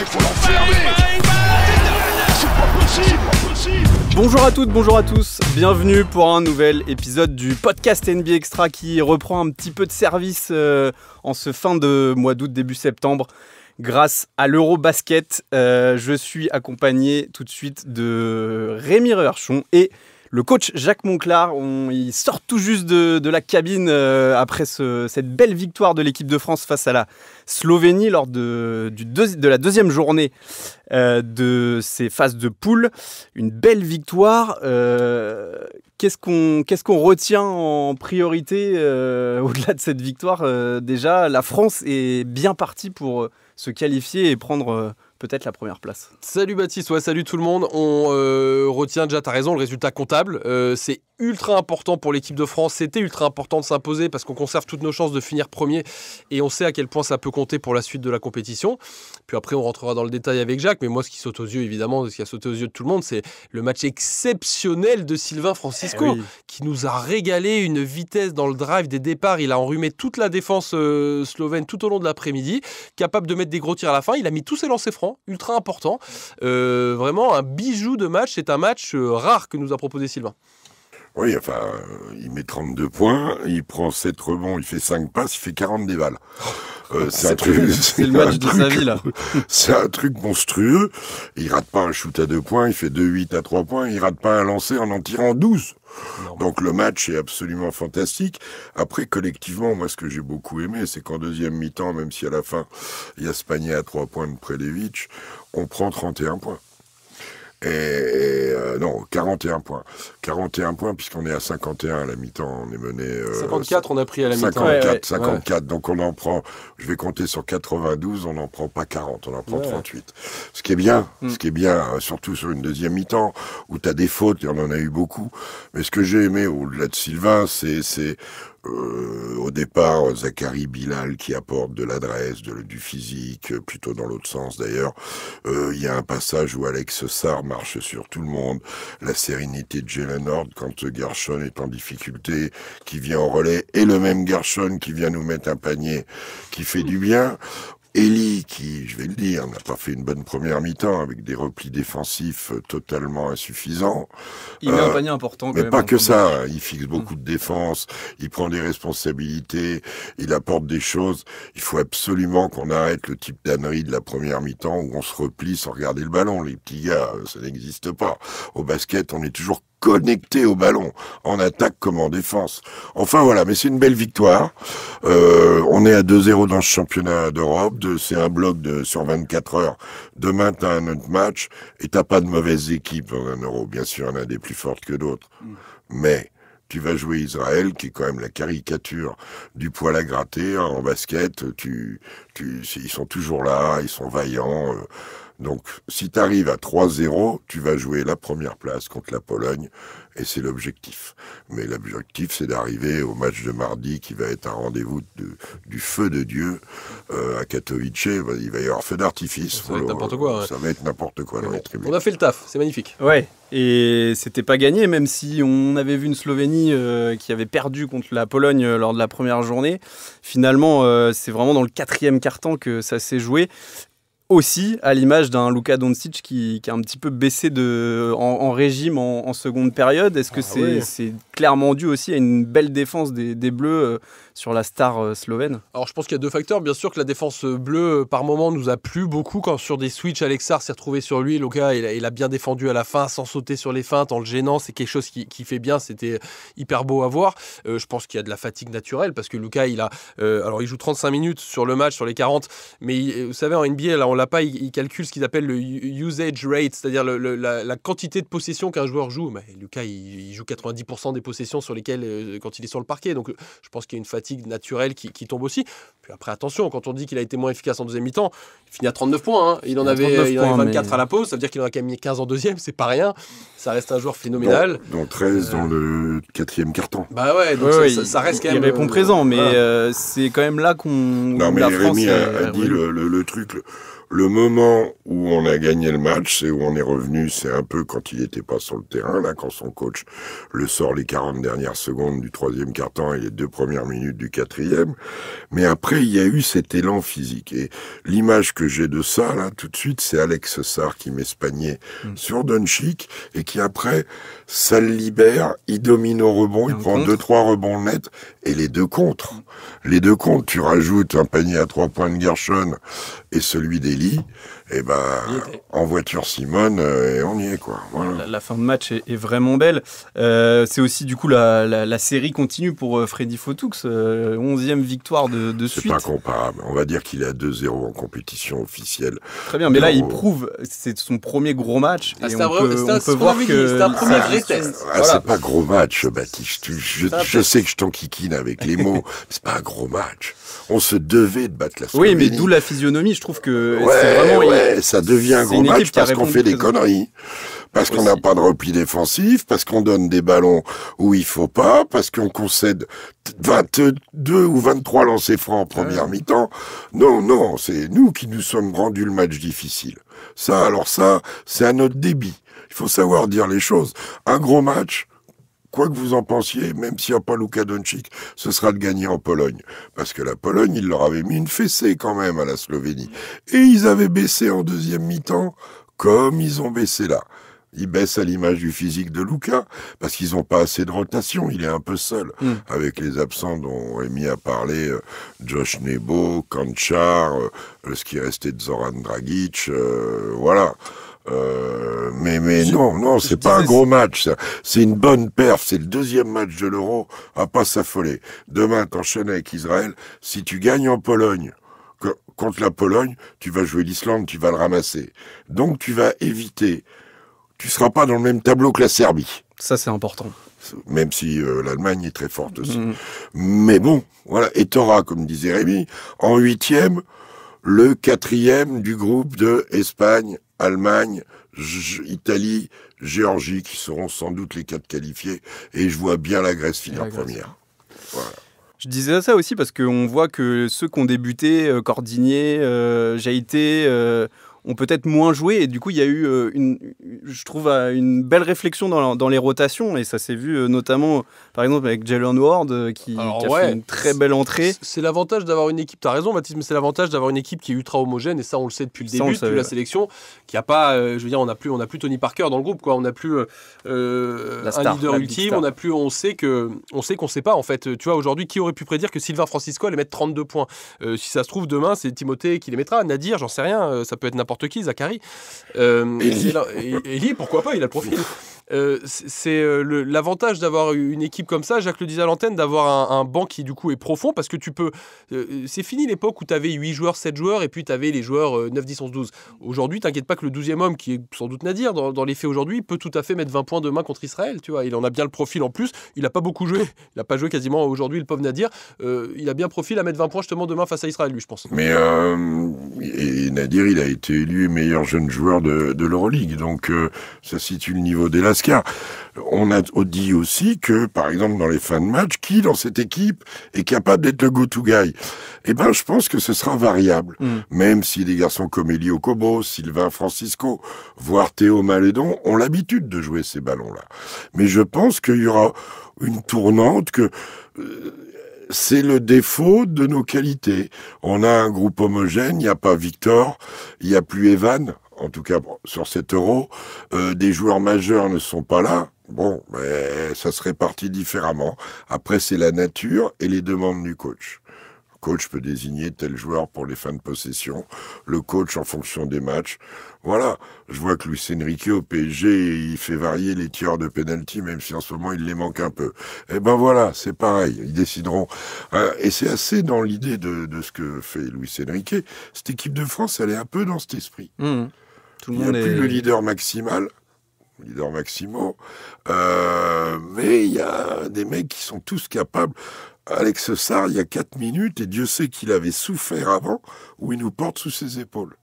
faut l'enfermer. C'est pas possible. Bonjour à toutes, bonjour à tous, bienvenue pour un nouvel épisode du podcast NBA Extra qui reprend un petit peu de service en ce fin de mois d'août, début septembre. Grâce à l'Eurobasket, je suis accompagné tout de suite de Rémi Reherchon et le coach Jacques Monclar. Il sort tout juste de la cabine après cette belle victoire de l'équipe de France face à la Slovénie lors de la deuxième journée de ces phases de poule. Une belle victoire. Qu'est-ce qu'on retient en priorité au-delà de cette victoire déjà, la France est bien partie pour se qualifier et prendre peut-être la première place. Salut Baptiste, ouais, salut tout le monde. On retient déjà, t'as raison, le résultat comptable. C'est ultra important pour l'équipe de France. C'était ultra important de s'imposer parce qu'on conserve toutes nos chances de finir premier et on sait à quel point ça peut compter pour la suite de la compétition. Puis après, on rentrera dans le détail avec Jacques. Mais moi, ce qui saute aux yeux, évidemment, ce qui a sauté aux yeux de tout le monde, c'est le match exceptionnel de Sylvain Francisco qui nous a régalé, une vitesse dans le drive des départs. Il a enrhumé toute la défense slovène tout au long de l'après-midi, capable de mettre des gros tirs à la fin. Il a mis tous ses lancers francs, ultra important. Vraiment un bijou de match. C'est un match rare que nous a proposé Sylvain. Oui, enfin, il met 32 points, il prend 7 rebonds, il fait 5 passes, il fait 40 déballes. C'est le match de sa vie, là. C'est un truc monstrueux. Il rate pas un shoot à 2 points, il fait 2-8 à 3 points, il rate pas un lancer en tirant 12. Non. Donc le match est absolument fantastique. Après, collectivement, moi, ce que j'ai beaucoup aimé, c'est qu'en deuxième mi-temps, même si à la fin, il y a ce panier à 3 points de Prelevic, on prend 31 points. Non, 41 points. 41 points, puisqu'on est à 51 à la mi-temps. On est mené... 54, on a pris à la mi-temps. 54. Donc on en prend... Je vais compter sur 92, on n'en prend pas 40, on en prend 38. Ce qui est bien, surtout sur une deuxième mi-temps, où tu as des fautes, et on en a eu beaucoup. Mais ce que j'ai aimé, au-delà de Sylvain, c'est au départ, Zachary Bilal qui apporte de l'adresse, du physique, plutôt dans l'autre sens d'ailleurs. Il y a un passage où Alex Sarr marche sur tout le monde. La sérénité de Jalen Horde quand Gershon est en difficulté, qui vient au relais. Et le même Gershon qui vient nous mettre un panier qui fait du bien. Eli, qui, je vais le dire, n'a pas fait une bonne première mi-temps avec des replis défensifs totalement insuffisants. Il met un panier important. Mais pas que ça, il fixe beaucoup de défense, il prend des responsabilités, il apporte des choses. Il faut absolument qu'on arrête le type d'ânerie de la première mi-temps où on se replie sans regarder le ballon. Les petits gars, ça n'existe pas. Au basket, on est toujours connecté au ballon, en attaque comme en défense. Enfin voilà, mais c'est une belle victoire. On est à 2-0 dans ce championnat d'Europe. C'est un bloc sur 24 heures. Demain, t'as un autre match et t'as pas de mauvaises équipes dans un Euro. Bien sûr, il y en a des plus fortes que d'autres. Mais tu vas jouer Israël, qui est quand même la caricature du poil à gratter en basket. Ils sont toujours là, ils sont vaillants. Donc, si tu arrives à 3-0, tu vas jouer la première place contre la Pologne, et c'est l'objectif. Mais l'objectif, c'est d'arriver au match de mardi, qui va être un rendez-vous du feu de Dieu à Katowice. Il va y avoir feu d'artifice. Ça va être n'importe quoi. Ouais. Ça va être n'importe quoi dans les tribunes. On a fait le taf, c'est magnifique. Ouais, et c'était pas gagné, même si on avait vu une Slovénie qui avait perdu contre la Pologne lors de la première journée. Finalement, c'est vraiment dans le quatrième quart-temps que ça s'est joué. Aussi, à l'image d'un Luka Doncic qui a un petit peu baissé en régime en seconde période. Est-ce que c'est clairement dû aussi à une belle défense des Bleus sur la star slovène? Alors je pense qu'il y a deux facteurs. Bien sûr que la défense bleue, par moment, nous a plu beaucoup. Quand sur des switches, Alex Sarr s'est retrouvé sur lui. Luka, il a bien défendu à la fin, sans sauter sur les feintes, en le gênant. C'est quelque chose qui fait bien. C'était hyper beau à voir. Je pense qu'il y a de la fatigue naturelle parce que Luka, il joue 35 minutes sur le match, sur les 40. Mais vous savez, en NBA, là, on l'a pas, il calcule ce qu'ils appellent le usage rate, c'est-à-dire la quantité de possession qu'un joueur joue. Mais Luka, il joue 90% des possessions sur lesquelles, quand il est sur le parquet. Donc, je pense qu'il y a une fatigue naturelle qui tombe aussi. Puis après, attention, quand on dit qu'il a été moins efficace en deuxième mi-temps, il finit à 39 points. Hein. Il en avait 24 à la pause. Ça veut dire qu'il en a quand même mis 15 en deuxième. C'est pas rien. Ça reste un joueur phénoménal. Donc 13 dans le quatrième quart-temps. Bah ouais, donc ça reste quand même... Il répond présent, mais c'est quand même là qu'on... Non, mais Rémi a dit le truc... Le moment où on a gagné le match, c'est où on est revenu, c'est un peu quand il n'était pas sur le terrain, là, quand son coach le sort les 40 dernières secondes du 3e quart-temps et les 2 premières minutes du 4e. Mais après, il y a eu cet élan physique. Et l'image que j'ai de ça, là, tout de suite, c'est Alex Sarr qui met ce panier sur Doncic et qui après, ça le libère, il domine au rebond, il prend 2-3 rebonds nets et les deux contre. Les deux contre, tu rajoutes un panier à 3 points de Gershon et celui d'Eli, et ben, en voiture Simone, et on y est, quoi. Voilà. La fin de match est vraiment belle. C'est aussi, du coup, la série continue pour Freddy Fotoux. 11e victoire de suite. C'est pas comparable. On va dire qu'il est à 2-0 en compétition officielle. Très bien, mais là, il prouve, c'est son premier gros match. Ah, et on peut voir que c'est un premier vrai test. Ah, voilà. C'est pas gros match, Baptiste. Je sais que je t'enquiquine avec les mots. C'est pas un gros match. On se devait de battre la Slovénie. Oui, mais d'où la physionomie, je trouve que c'est vraiment... ça devient un gros match parce qu'on fait des conneries. Parce qu'on n'a pas de repli défensif, parce qu'on donne des ballons où il faut pas, parce qu'on concède 22 ou 23 lancers francs en première mi-temps. Non, c'est nous qui nous sommes rendus le match difficile. Ça, c'est à notre débit. Il faut savoir dire les choses. Un gros match, quoi que vous en pensiez, même s'il n'y a pas Luka Doncic, ce sera de gagner en Pologne. Parce que la Pologne, ils leur avaient mis une fessée quand même à la Slovénie. Et ils avaient baissé en deuxième mi-temps, comme ils ont baissé là. Ils baissent à l'image du physique de Luka, parce qu'ils n'ont pas assez de rotation. Il est un peu seul, avec les absents dont Rémi a parlé, Josh Nebo, Kanchar, ce qui restait de Zoran Dragic, voilà. Mais non, c'est pas un gros match, ça. C'est une bonne perf, c'est le 2e match de l'Euro, à pas s'affoler. Demain, t'enchaînes avec Israël. Si tu gagnes en Pologne, contre la Pologne, tu vas jouer l'Islande, tu vas le ramasser. Donc tu vas éviter. Tu seras pas dans le même tableau que la Serbie. Ça, c'est important. Même si l'Allemagne est très forte aussi. Mais bon, voilà. Et t'auras, comme disait Rémi, en 8e, le 4e du groupe de Espagne, Allemagne, Italie, Géorgie, qui seront sans doute les 4 qualifiés. Et je vois bien la Grèce finir première. Voilà. Je disais ça aussi parce qu'on voit que ceux qui ont débuté, Cordigné, Jaïté, ont peut-être moins joué. Et du coup, il y a eu, je trouve, une belle réflexion dans les rotations. Et ça s'est vu notamment, par exemple, avec Jalen Ward, qui a fait une très belle entrée. C'est l'avantage d'avoir une équipe, tu as raison Baptiste, mais c'est l'avantage d'avoir une équipe qui est ultra homogène. Et ça, on le sait depuis le début, depuis la sélection, qui a pas, je veux dire, on n'a plus Tony Parker dans le groupe, quoi. On n'a plus un leader ultime. On sait qu'on sait pas, en fait. Tu vois, aujourd'hui, qui aurait pu prédire que Sylvain Francisco allait mettre 32 points si ça se trouve, demain, c'est Timothée qui les mettra. Nadir, j'en sais rien, ça peut être n'importe qui, Zachary. Eli, pourquoi pas, il a le profil. C'est l'avantage d'avoir une équipe comme ça, Jacques le disait à l'antenne, d'avoir un banc qui du coup est profond, parce que tu peux... c'est fini l'époque où tu avais 8 joueurs, 7 joueurs, et puis tu avais les joueurs 9, 10, 11, 12. Aujourd'hui, t'inquiète pas que le 12e homme, qui est sans doute Nadir, dans les faits aujourd'hui, peut tout à fait mettre 20 points demain contre Israël, tu vois. Il en a bien le profil en plus, il n'a pas beaucoup joué, il n'a pas joué quasiment aujourd'hui, le pauvre Nadir. Il a bien profil à mettre 20 points justement demain face à Israël, lui, je pense. Mais et Nadir, il a été élu meilleur jeune joueur de l'Euroleague, donc ça situe le niveau des Lascar. On a dit aussi que, par exemple, dans les fins de match, qui dans cette équipe est capable d'être le go-to guy? Eh ben, je pense que ce sera variable. Même si des garçons comme Elio Kobo, Sylvain Francisco, voire Théo Malédon ont l'habitude de jouer ces ballons-là. Mais je pense qu'il y aura une tournante que... c'est le défaut de nos qualités. On a un groupe homogène, il n'y a pas Victor, il n'y a plus Evan, en tout cas sur cet Euro. Des joueurs majeurs ne sont pas là. Bon, mais ça se répartit différemment. Après, c'est la nature et les demandes du coach. Le coach peut désigner tel joueur pour les fins de possession, le coach en fonction des matchs. Voilà, je vois que Luis Enrique au PSG, il fait varier les tireurs de penalty, même si en ce moment il les manque un peu. Eh ben voilà, c'est pareil, ils décideront. Et c'est assez dans l'idée de ce que fait Luis Enrique. Cette équipe de France, elle est un peu dans cet esprit. Tout le il n'y a plus le leader maximal, leader maximo, mais il y a des mecs qui sont tous capables. Alex Sarr, il y a 4 minutes, et Dieu sait qu'il avait souffert avant, où il nous porte sous ses épaules.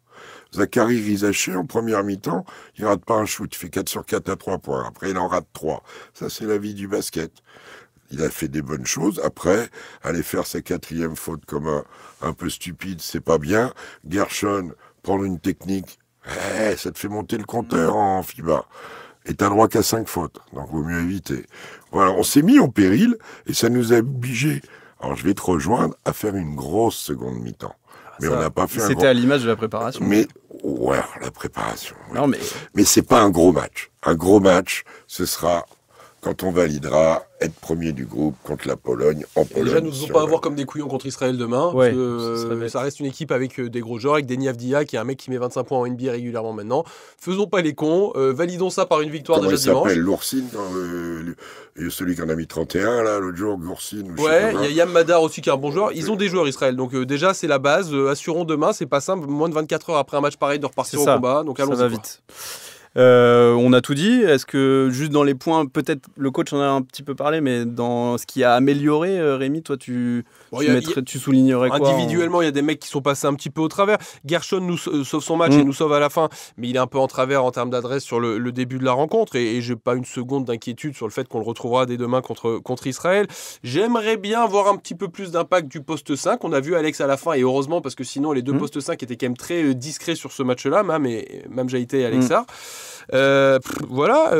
Zachary Rizaché, en première mi-temps, il rate pas un shoot, il fait 4 sur 4 à 3 points. Après, il en rate 3. Ça, c'est la vie du basket. Il a fait des bonnes choses. Après, aller faire sa 4e faute comme un peu stupide, c'est pas bien. Gershon, prendre une technique, ça te fait monter le compteur en FIBA. Et t'as droit qu'à 5 fautes, donc vaut mieux éviter. Voilà, on s'est mis en péril, et ça nous a obligés, alors je vais te rejoindre, à faire une grosse seconde mi-temps. Mais on n'a pas fait C'était à l'image de la préparation. Mais, ouais, la préparation. Oui. Non, mais c'est pas un gros match. Un gros match, ce sera quand on validera être premier du groupe contre la Pologne, en Pologne. Déjà, nous ne devons pas avoir comme des couillons contre Israël demain. Ouais, parce que, ça reste une équipe avec des gros joueurs, avec Deni Avdija, qui est un mec qui met 25 points en NBA régulièrement maintenant. Faisons pas les cons, validons ça par une victoire Comment déjà il dimanche. s'appelle l'Oursine, celui qui en a mis 31, là, l'autre jour, Goursine. Ouais, il y a Yam Madar aussi qui est un bon joueur. Ils ont des joueurs, Israël. Donc déjà, c'est la base. Assurons demain, c'est pas simple. Moins de 24 heures après un match pareil de repartir au combat. Donc allons-y. Ça va vite. On a tout dit. Est-ce que juste dans les points, peut-être le coach en a un petit peu parlé, mais dans ce qui a amélioré, Rémi, toi tu soulignerais quoi individuellement, il y a des mecs qui sont passés un petit peu au travers. Gershon nous sauve son match et nous sauve à la fin, mais il est un peu en travers en termes d'adresse sur le début de la rencontre et j'ai pas une seconde d'inquiétude sur le fait qu'on le retrouvera dès demain contre Israël. J'aimerais bien voir un petit peu plus d'impact du poste 5. On a vu Alex à la fin et heureusement parce que sinon les deux postes 5 étaient quand même très discrets sur ce match-là, Mam Jaïté et Alexa. Voilà.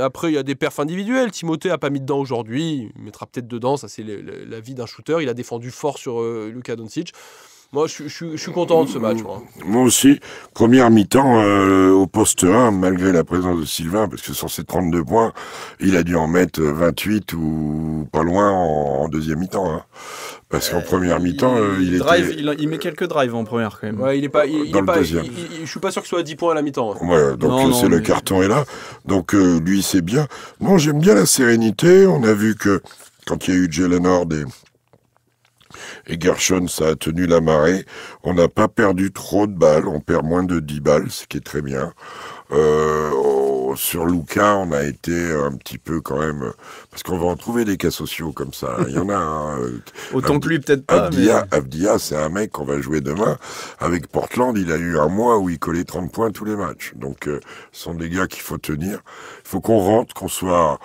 Après, il y a des perfs individuels. Timothée a pas mis dedans aujourd'hui. Il mettra peut-être dedans. Ça, c'est la vie d'un shooter. Il a défendu fort sur Luka Doncic. Moi, je suis content de ce match. Moi aussi. Première mi-temps au poste 1, malgré la présence de Sylvain, parce que sur ses 32 points, il a dû en mettre 28 ou pas loin en deuxième mi-temps. Hein. Parce qu'en première mi-temps, il met quelques drives en première quand même. Ouais, deuxième. Je suis pas sûr qu'il soit à 10 points à la mi-temps. Hein. Ouais, donc le carton est là. Donc lui, c'est bien. Non, j'aime bien la sérénité. On a vu que quand il y a eu Jalen Horde et Gershon, ça a tenu la marée. On n'a pas perdu trop de balles. On perd moins de 10 balles, ce qui est très bien. Sur Luka, on a été un petit peu quand même... Parce qu'on va en trouver des cas sociaux comme ça. Il y en a... Autant que lui, peut-être pas. Avdija, c'est un mec qu'on va jouer demain. Avec Portland, il a eu un mois où il collait 30 points tous les matchs. Donc, ce sont des gars qu'il faut tenir. Il faut qu'on rentre, qu'on soit...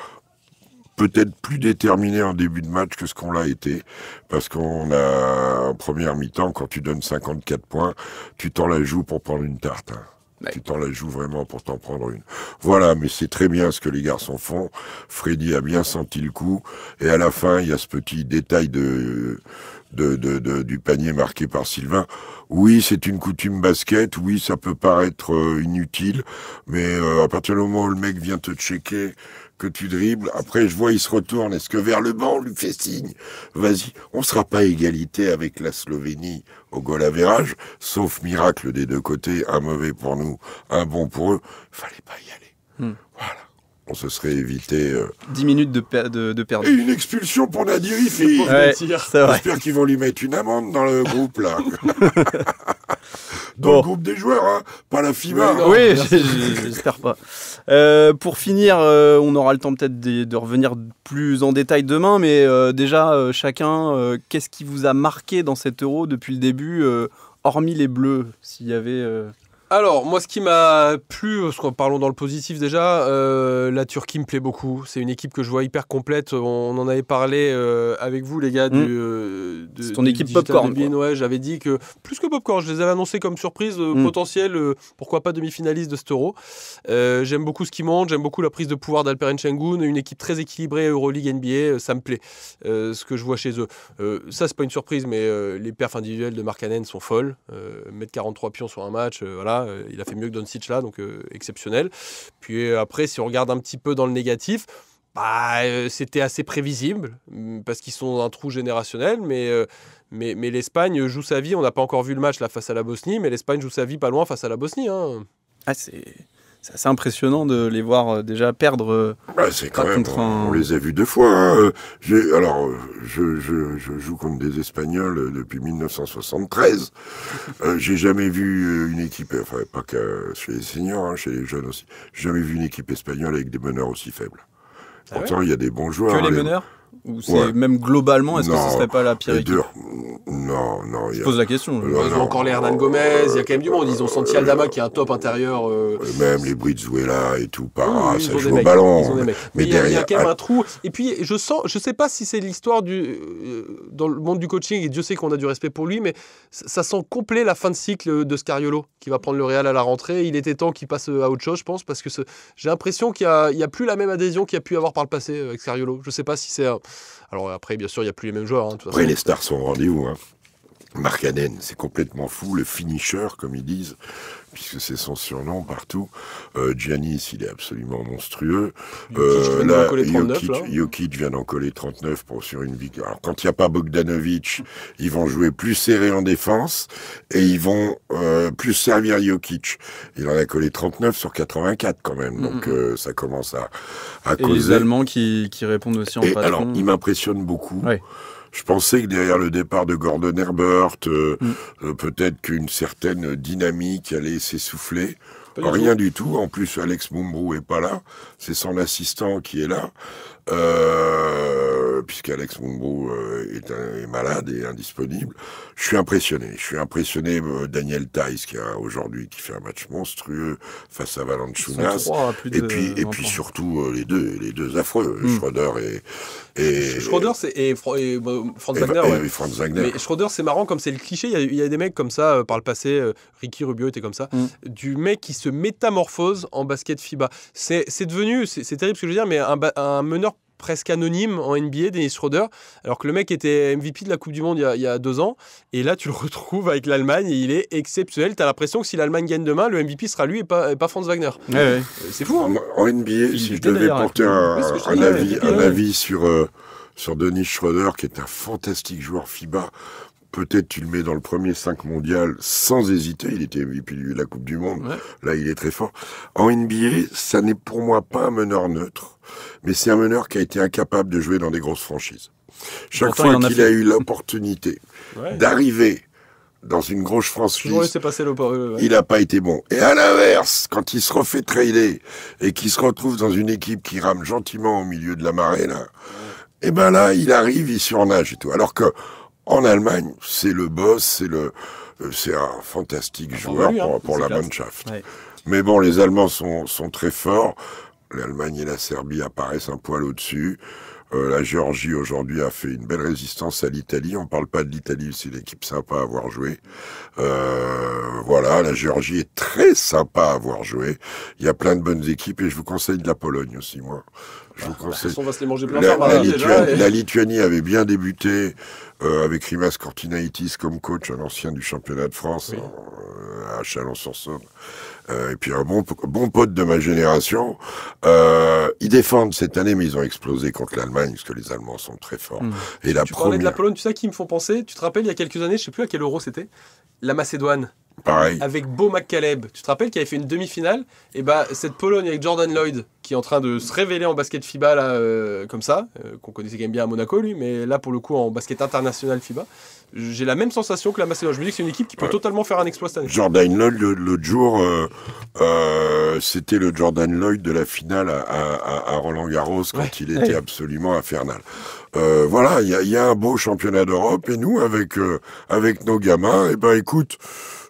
peut-être plus déterminé en début de match que ce qu'on l'a été, parce qu'on a, en première mi-temps, quand tu donnes 54 points, tu t'en la joues pour prendre une tarte. Hein. Ouais. Tu t'en la joues vraiment pour t'en prendre une. Voilà, mais c'est très bien ce que les garçons font. Freddy a bien senti le coup, et à la fin, il y a ce petit détail du panier marqué par Sylvain. Oui, c'est une coutume basket, oui, ça peut paraître inutile, mais à partir du moment où le mec vient te checker, que tu dribbles, après je vois il se retourne, est-ce que vers le banc on lui fait signe? Vas-y, on sera pas à égalité avec la Slovénie au goal average, sauf miracle des deux côtés, un mauvais pour nous, un bon pour eux, fallait pas y aller. Voilà. On se serait évité... 10 minutes de perdre. Et une expulsion pour Nadiri, j'espère qu'ils vont lui mettre une amende dans le groupe, là. Dans le groupe des joueurs, hein, pas la FIBA. Oui, j'espère pas. Pour finir, on aura le temps peut-être de revenir plus en détail demain, mais déjà, chacun, qu'est-ce qui vous a marqué dans cet Euro depuis le début, hormis les Bleus, s'il y avait... Alors, moi, ce qui m'a plu, parlons dans le positif déjà, la Turquie me plaît beaucoup. C'est une équipe que je vois hyper complète. On en avait parlé avec vous, les gars. C'est ton équipe Popcorn. Ouais, j'avais dit que, plus que Popcorn, je les avais annoncés comme surprise potentielle, pourquoi pas demi-finaliste de cet Euro. J'aime beaucoup ce qui monte, j'aime beaucoup la prise de pouvoir d'Alperen Şengün, une équipe très équilibrée, Euroleague, NBA, ça me plaît, ce que je vois chez eux. Ça, c'est pas une surprise, mais les perfs individuels de Markkanen sont folles. Mettre 43 pions sur un match, voilà. Il a fait mieux que Doncic là, donc exceptionnel. Puis après, si on regarde un petit peu dans le négatif, c'était assez prévisible, parce qu'ils sont dans un trou générationnel, mais l'Espagne joue sa vie. On n'a pas encore vu le match là face à la Bosnie, mais l'Espagne joue sa vie pas loin face à la Bosnie. Hein. C'est assez impressionnant de les voir déjà perdre. C'est quand même, on les a vus 2 fois. Hein. Je joue contre des Espagnols depuis 1973. J'ai jamais vu une équipe, enfin pas que chez les seniors, hein, chez les jeunes aussi. J'ai jamais vu une équipe espagnole avec des meneurs aussi faibles. Pourtant, il y a des bons joueurs. Que les meneurs ? Ou c'est même globalement, est-ce que ce serait pas la pire équipe? Non. Je pose la question. Ils ont encore les Hernan Gomez, il y a quand même du monde. Ils ont senti Aldama qui est un top intérieur. Même les Brizuela et tout, ça joue au ballon. Mais derrière, il y a quand même un trou. Et puis, je sais pas si c'est l'histoire dans le monde du coaching, et Dieu sait qu'on a du respect pour lui, mais ça sent complet la fin de cycle de Scariolo, qui va prendre le Real à la rentrée. Il était temps qu'il passe à autre chose, je pense, parce que j'ai l'impression qu'il y a plus la même adhésion qu'il y a pu avoir par le passé avec Scariolo. Je sais pas si c'est... Alors après, bien sûr, il n'y a plus les mêmes joueurs. Après, les stars sont au rendez-vous. Markkanen, c'est complètement fou, le finisher, comme ils disent, puisque c'est son surnom partout. Giannis, il est absolument monstrueux. Jokic vient d'en coller 39 sur une victoire. Alors, quand il n'y a pas Bogdanovic, ils vont jouer plus serré en défense et ils vont plus servir Jokic. Il en a collé 39 sur 84 quand même, donc ça commence à causer. Et les Allemands qui répondent aussi en patron. Alors, il m'impressionne beaucoup. Ouais. Je pensais que derrière le départ de Gordon Herbert, peut-être qu'une certaine dynamique allait s'essouffler. Rien du tout. En plus, Alex Mumbrou est pas là. C'est son assistant qui est là. Puisqu'Alex Mumbrou est malade et indisponible. Je suis impressionné. Daniel Theis qui fait un match monstrueux face à Valanciunas. Et puis surtout les deux affreux, Schroeder et Schroeder et Franz Wagner. Mais Schroeder, c'est marrant comme c'est le cliché. Il y a des mecs comme ça par le passé. Ricky Rubio était comme ça. Du mec qui se métamorphose en basket FIBA. C'est devenu, c'est terrible ce que je veux dire, mais un meneur presque anonyme en NBA, Dennis Schroeder, alors que le mec était MVP de la Coupe du Monde il y a 2 ans, et là tu le retrouves avec l'Allemagne et il est exceptionnel. T'as l'impression que si l'Allemagne gagne demain, le MVP sera lui et pas Franz Wagner. Ouais. C'est fou. En NBA, si je devais porter un avis sur Dennis Schroeder, qui est un fantastique joueur FIBA, peut-être tu le mets dans le premier 5 mondial sans hésiter. Il était MVP de la Coupe du Monde. Ouais. Là, il est très fort. En NBA, ça n'est pour moi pas un meneur neutre, mais c'est un meneur qui a été incapable de jouer dans des grosses franchises. Chaque fois qu'il a eu l'opportunité d'arriver dans une grosse franchise, il n'a pas été bon. Et à l'inverse, quand il se refait trader et qu'il se retrouve dans une équipe qui rame gentiment au milieu de la marée, là, et ben là, il arrive, il surnage et tout. Alors que en Allemagne, c'est le boss, c'est un fantastique joueur pour la Mannschaft. Ouais. Mais bon, les Allemands sont très forts. L'Allemagne et la Serbie apparaissent un poil au-dessus. La Géorgie, aujourd'hui, a fait une belle résistance à l'Italie. On parle pas de l'Italie, c'est une équipe sympa à avoir joué. La Géorgie est très sympa à avoir joué. Il y a plein de bonnes équipes et je vous conseille de la Pologne aussi, moi. Je vous conseille. On va se les manger plein la Lituanie avait bien débuté avec Rimas Kortinaitis comme coach, un ancien du championnat de France à Chalon-sur-Saône. Et puis un bon pote de ma génération. Ils défendent cette année, mais ils ont explosé contre l'Allemagne, parce que les Allemands sont très forts. Et tu parlais de la Pologne, tu sais qui me font penser? Tu te rappelles, il y a quelques années, je sais plus à quel Euro c'était, la Macédoine. Pareil. Avec Bo McCaleb. Tu te rappelles qu'il avait fait une demi-finale? Et cette Pologne avec Jordan Lloyd, qui est en train de se révéler en basket FIBA, là, comme ça, qu'on connaissait quand même bien à Monaco, lui, mais là, pour le coup, en basket international FIBA, j'ai la même sensation que la Macédoine. Je me dis que c'est une équipe qui peut totalement faire un exploit cette année. Jordan Lloyd, l'autre jour, c'était le Jordan Lloyd de la finale à Roland-Garros, quand il était absolument infernal. Il y a un beau championnat d'Europe, et nous, avec nos gamins, écoute,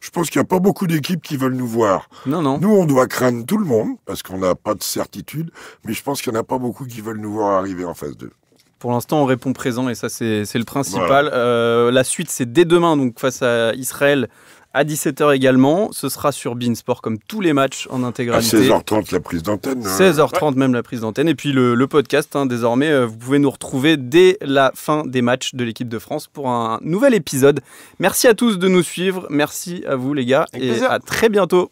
je pense qu'il n'y a pas beaucoup d'équipes qui veulent nous voir. Non. Nous, on doit craindre tout le monde, parce qu'on n'a pas de certitude, mais je pense qu'il n'y en a pas beaucoup qui veulent nous voir arriver en phase 2. Pour l'instant, on répond présent, et ça, c'est le principal. Voilà. La suite, c'est dès demain, donc face à Israël, à 17h également. Ce sera sur beIN Sport, comme tous les matchs en intégralité. À 16h30, la prise d'antenne. 16h30, même la prise d'antenne. Et puis le podcast, désormais, vous pouvez nous retrouver dès la fin des matchs de l'équipe de France pour un nouvel épisode. Merci à tous de nous suivre. Merci à vous, les gars. Avec plaisir. À très bientôt.